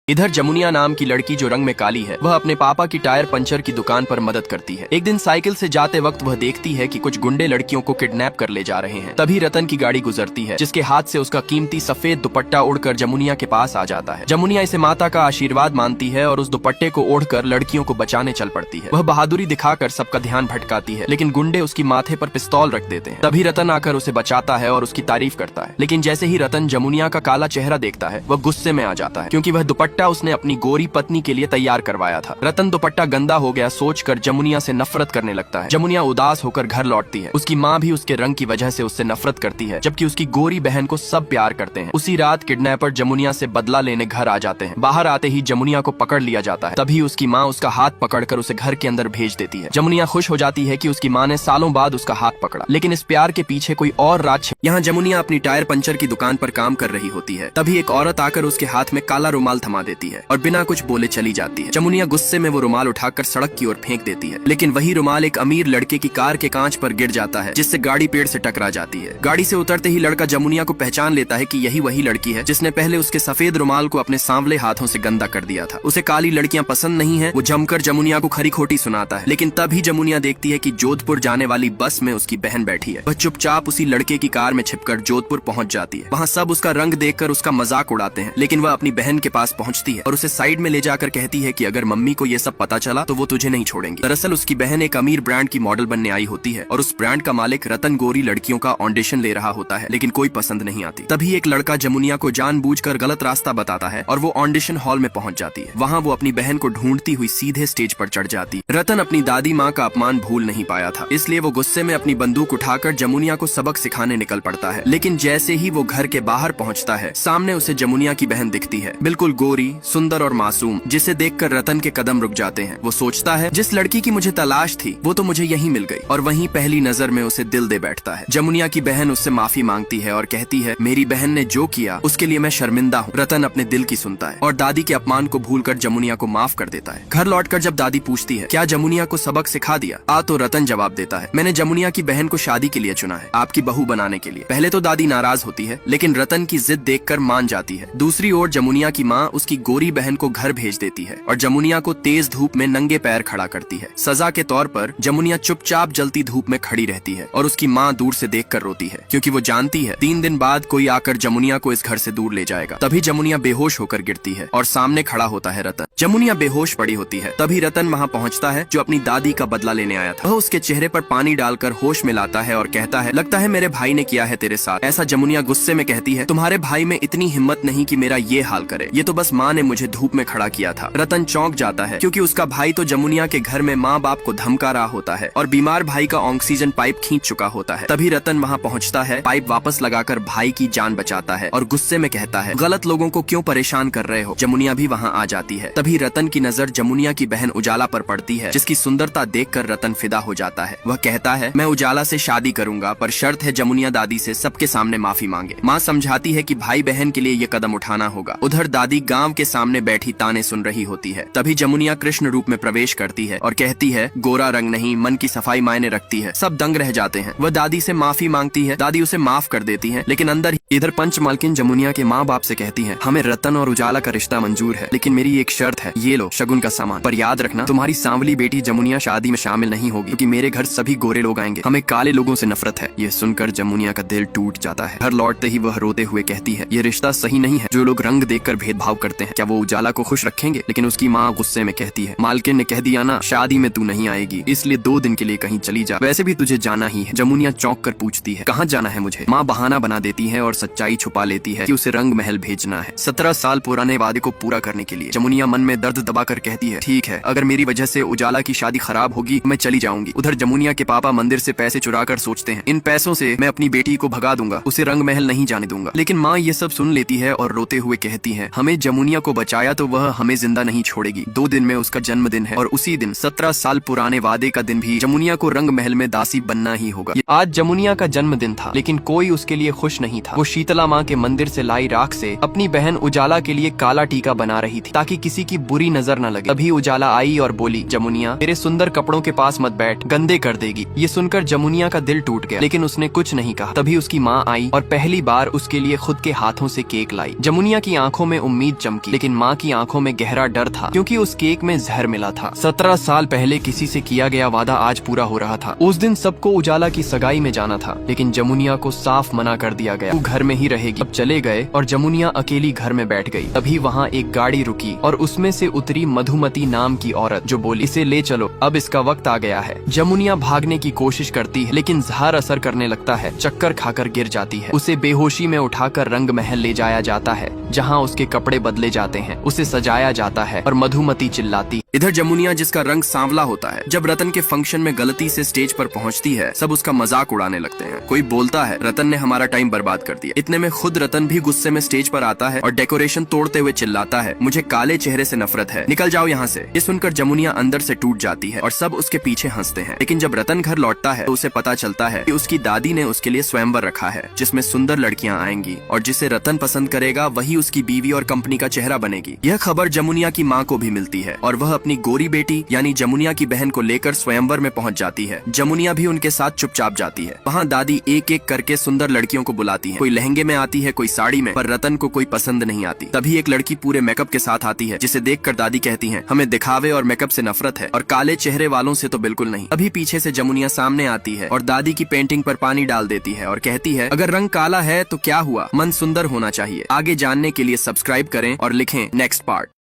इधर जमुनिया नाम की लड़की जो रंग में काली है, वह अपने पापा की टायर पंचर की दुकान पर मदद करती है। एक दिन साइकिल से जाते वक्त वह देखती है कि कुछ गुंडे लड़कियों को किडनैप कर ले जा रहे हैं। तभी रतन की गाड़ी गुजरती है, जिसके हाथ से उसका कीमती सफेद दुपट्टा उड़कर जमुनिया के पास आ जाता है। जमुनिया इसे माता का आशीर्वाद मानती है और उस दुपट्टे को ओढ़कर लड़कियों को बचाने चल पड़ती है। वह बहादुरी दिखाकर सबका ध्यान भटकाती है, लेकिन गुंडे उसकी माथे पर पिस्तौल रख देते हैं। तभी रतन आकर उसे बचाता है और उसकी तारीफ करता है। लेकिन जैसे ही रतन जमुनिया का काला चेहरा देखता है, वह गुस्से में आ जाता है, क्योंकि वह दुपट्टा उसने अपनी गोरी पत्नी के लिए तैयार करवाया था। रतन दुपट्टा गंदा हो गया सोचकर जमुनिया से नफरत करने लगता है। जमुनिया उदास होकर घर लौटती है। उसकी माँ भी उसके रंग की वजह से उससे नफरत करती है, जबकि उसकी गोरी बहन को सब प्यार करते हैं। उसी रात किडनैपर जमुनिया से बदला लेने घर आ जाते हैं। बाहर आते ही जमुनिया को पकड़ लिया जाता है। तभी उसकी माँ उसका हाथ पकड़कर उसे घर के अंदर भेज देती है। जमुनिया खुश हो जाती है कि उसकी माँ ने सालों बाद उसका हाथ पकड़ा, लेकिन इस प्यार के पीछे कोई और राज। यहाँ जमुनिया अपनी टायर पंचर की दुकान पर काम कर रही होती है। तभी एक औरत आकर उसके हाथ में काला रुमाल थमा देती है और बिना कुछ बोले चली जाती है। जमुनिया गुस्से में वो रुमाल उठाकर सड़क की ओर फेंक देती है, लेकिन वही रुमाल एक अमीर लड़के की कार के कांच पर गिर जाता है, जिससे गाड़ी पेड़ से टकरा जाती है। गाड़ी से उतरते ही लड़का जमुनिया को पहचान लेता है कि यही वही लड़की है जिसने पहले उसके सफेद रुमाल को अपने सांवले हाथों से गंदा कर दिया था। उसे काली लड़कियां पसंद नहीं है। वो जमकर जमुनिया को खरी खोटी सुनाता है, लेकिन तभी जमुनिया देखती है कि जोधपुर जाने वाली बस में उसकी बहन बैठी है। वह चुपचाप उसी लड़के की कार में छिपकर जोधपुर पहुंच जाती है। वहाँ सब उसका रंग देखकर उसका मजाक उड़ाते हैं, लेकिन वह अपनी बहन के पास पहुंचती है और उसे साइड में ले जाकर कहती है कि अगर मम्मी को ये सब पता चला तो वो तुझे नहीं छोड़ेंगी। दरअसल उसकी बहन एक अमीर ब्रांड की मॉडल बनने आई होती है और उस ब्रांड का मालिक रतन गोरी लड़कियों का ऑडिशन ले रहा होता है, लेकिन कोई पसंद नहीं आती। तभी एक लड़का जमुनिया को जानबूझकर गलत रास्ता बताता है और वो ऑडिशन हॉल में पहुंच जाती है। वहाँ वो अपनी बहन को ढूंढती हुई सीधे स्टेज पर चढ़ जाती। रतन अपनी दादी माँ का अपमान भूल नहीं पाया था, इसलिए वो गुस्से में अपनी बंदूक उठाकर जमुनिया को सबक सिखाने निकल पड़ता है। लेकिन जैसे ही वो घर के बाहर पहुँचता है, सामने उसे जमुनिया की बहन दिखती है, बिल्कुल गोरी, सुंदर और मासूम, जिसे देखकर रतन के कदम रुक जाते हैं। वो सोचता है जिस लड़की की मुझे तलाश थी वो तो मुझे यहीं मिल गई, और वहीं पहली नजर में उसे दिल दे बैठता है। जमुनिया की बहन उससे माफी मांगती है और कहती है मेरी बहन ने जो किया उसके लिए मैं शर्मिंदा हूँ। रतन अपने दिल की सुनता है और दादी के अपमान को भूलकर जमुनिया को माफ कर देता है। घर लौटकर जब दादी पूछती है क्या जमुनिया को सबक सिखा दिया, तो रतन जवाब देता है मैंने जमुनिया की बहन को शादी के लिए चुना है, आपकी बहू बनाने के लिए। पहले तो दादी नाराज होती है, लेकिन रतन की जिद देखकर मान जाती है। दूसरी ओर जमुनिया की माँ उसकी गोरी बहन को घर भेज देती है और जमुनिया को तेज धूप में नंगे पैर खड़ा करती है। सजा के तौर पर जमुनिया चुपचाप जलती धूप में खड़ी रहती है और उसकी माँ दूर से देखकर रोती है, क्योंकि वो जानती है 3 दिन बाद कोई आकर जमुनिया को इस घर से दूर ले जाएगा। तभी जमुनिया बेहोश होकर गिरती है और सामने खड़ा होता है रतन। जमुनिया बेहोश पड़ी होती है। तभी रतन वहाँ पहुँचता है जो अपनी दादी का बदला लेने आया था। वह उसके चेहरे पर पानी डालकर होश में लाता है और कहता है लगता है मेरे भाई ने किया है तेरे साथ ऐसा। जमुनिया गुस्से में कहती है तुम्हारे भाई में इतनी हिम्मत नहीं कि मेरा ये हाल करे, ये तो बस माँ ने मुझे धूप में खड़ा किया था। रतन चौंक जाता है, क्योंकि उसका भाई तो जमुनिया के घर में माँ बाप को धमका रहा होता है और बीमार भाई का ऑक्सीजन पाइप खींच चुका होता है। तभी रतन वहाँ पहुँचता है, पाइप वापस लगाकर भाई की जान बचाता है और गुस्से में कहता है गलत लोगों को क्यों परेशान कर रहे हो। जमुनिया भी वहाँ आ जाती है। तभी रतन की नजर जमुनिया की बहन उजाला पर पड़ती है, जिसकी सुंदरता देखकर रतन फिदा हो जाता है। वह कहता है मैं उजाला से शादी करूंगा, पर शर्त है जमुनिया दादी से सबके सामने माफी मांगे। माँ समझाती है कि भाई बहन के लिए ये कदम उठाना होगा। उधर दादी गांव के सामने बैठी ताने सुन रही होती है। तभी जमुनिया कृष्ण रूप में प्रवेश करती है और कहती है गोरा रंग नहीं मन की सफाई मायने रखती है। सब दंग रह जाते हैं। वह दादी से माफी मांगती है, दादी उसे माफ कर देती है, लेकिन अंदर इधर पंच मालकिन जमुनिया के माँ बाप से कहती है हमें रतन और उजाला का रिश्ता मंजूर है, लेकिन मेरी एक शर्त है, ये लो शगुन का सामान, पर याद रखना तुम्हारी सांवली बेटी जमुनिया शादी में शामिल नहीं होगी, क्योंकि मेरे घर सभी गोरे लोग आएंगे, हमें काले लोगों से नफरत है। ये सुनकर जमुनिया का दिल टूट जाता है। घर लौटते ही वह रोते हुए कहती है ये रिश्ता सही नहीं है, जो लोग रंग देखकर भेदभाव करते हैं क्या वो उजाला को खुश रखेंगे। लेकिन उसकी माँ गुस्से में कहती है मालकिन ने कह दिया ना शादी में तू नहीं आएगी, इसलिए 2 दिन के लिए कहीं चली जा, वैसे भी तुझे जाना ही है। जमुनिया चौंक कर पूछती है कहाँ जाना है मुझे। माँ बहाना बना देती है और सच्चाई छुपा लेती है कि उसे रंग महल भेजना है 17 साल पुराने वादे को पूरा करने के लिए। जमुनिया मन में दर्द दबाकर कहती है ठीक है, अगर मेरी वजह से उजाला की शादी खराब होगी मैं चली जाऊंगी। उधर जमुनिया के पापा मंदिर से पैसे चुरा कर सोचते हैं इन पैसों से मैं अपनी बेटी को भगा दूंगा, उसे रंग महल नहीं जाने दूंगा। लेकिन माँ ये सब सुन लेती है और रोते हुए कहती है हमें जमुनिया को बचाया तो वह हमें जिंदा नहीं छोड़ेगी। 2 दिन में उसका जन्मदिन है और उसी दिन 17 साल पुराने वादे का दिन भी जमुनिया को रंग महल में दासी बनना ही होगा। आज जमुनिया का जन्मदिन था, लेकिन कोई उसके लिए खुश नहीं था। वो शीतला माँ के मंदिर से लाई राख से अपनी बहन उजाला के लिए काला टीका बना रही थी, ताकि किसी की बुरी नजर न लगे। तभी उजाला आई और बोली जमुनिया मेरे सुंदर कपड़ों के पास मत बैठ, गंदे कर देगी। ये सुनकर जमुनिया का दिल टूट गया, लेकिन उसने कुछ नहीं कहा। तभी उसकी माँ आई और पहली बार उसके लिए खुद के हाथों से केक लाई। जमुनिया की आंखों में उम्मीद चमकी। की, लेकिन माँ की आंखों में गहरा डर था क्योंकि उस केक में जहर मिला था। 17 साल पहले किसी से किया गया वादा आज पूरा हो रहा था। उस दिन सबको उजाला की सगाई में जाना था, लेकिन जमुनिया को साफ मना कर दिया गया, वो घर में ही रहेगी। अब चले गए और जमुनिया अकेली घर में बैठ गई। तभी वहाँ एक गाड़ी रुकी और उसमें से उतरी मधुमती नाम की औरत, जो बोली, इसे ले चलो, अब इसका वक्त आ गया है। जमुनिया भागने की कोशिश करती है, लेकिन जहर असर करने लगता है, चक्कर खाकर गिर जाती है। उसे बेहोशी में उठाकर रंग महल ले जाया जाता है, जहाँ उसके कपड़े बदले जाते हैं, उसे सजाया जाता है और मधुमती चिल्लाती। इधर जमुनिया, जिसका रंग सांवला होता है, जब रतन के फंक्शन में गलती से स्टेज पर पहुंचती है, सब उसका मजाक उड़ाने लगते हैं। कोई बोलता है, रतन ने हमारा टाइम बर्बाद कर दिया। इतने में खुद रतन भी गुस्से में स्टेज पर आता है और डेकोरेशन तोड़ते हुए चिल्लाता है, मुझे काले चेहरे से नफरत है, निकल जाओ यहाँ से। ये सुनकर जमुनिया अंदर से टूट जाती है और सब उसके पीछे हंसते हैं। लेकिन जब रतन घर लौटता है तो उसे पता चलता है कि उसकी दादी ने उसके लिए स्वयंवर रखा है, जिसमें सुंदर लड़कियां आएंगी और जिसे रतन पसंद करेगा वही उसकी बीवी और कंपनी का चेहरा बनेगी। यह खबर जमुनिया की माँ को भी मिलती है और वह अपनी गोरी बेटी यानी जमुनिया की बहन को लेकर स्वयंवर में पहुंच जाती है। जमुनिया भी उनके साथ चुपचाप जाती है। वहाँ दादी एक एक करके सुंदर लड़कियों को बुलाती है। कोई लहंगे में आती है, कोई साड़ी में, पर रतन को कोई पसंद नहीं आती। तभी एक लड़की पूरे मेकअप के साथ आती है, जिसे देखकर दादी कहती है, हमें दिखावे और मेकअप से नफरत है और काले चेहरे वालों से तो बिल्कुल नहीं। अभी पीछे से जमुनिया सामने आती है और दादी की पेंटिंग पर पानी डाल देती है और कहती है, अगर रंग काला है तो क्या हुआ, मन सुंदर होना चाहिए। आगे जानने के लिए सब्सक्राइब करें और लिखें नेक्स्ट पार्ट।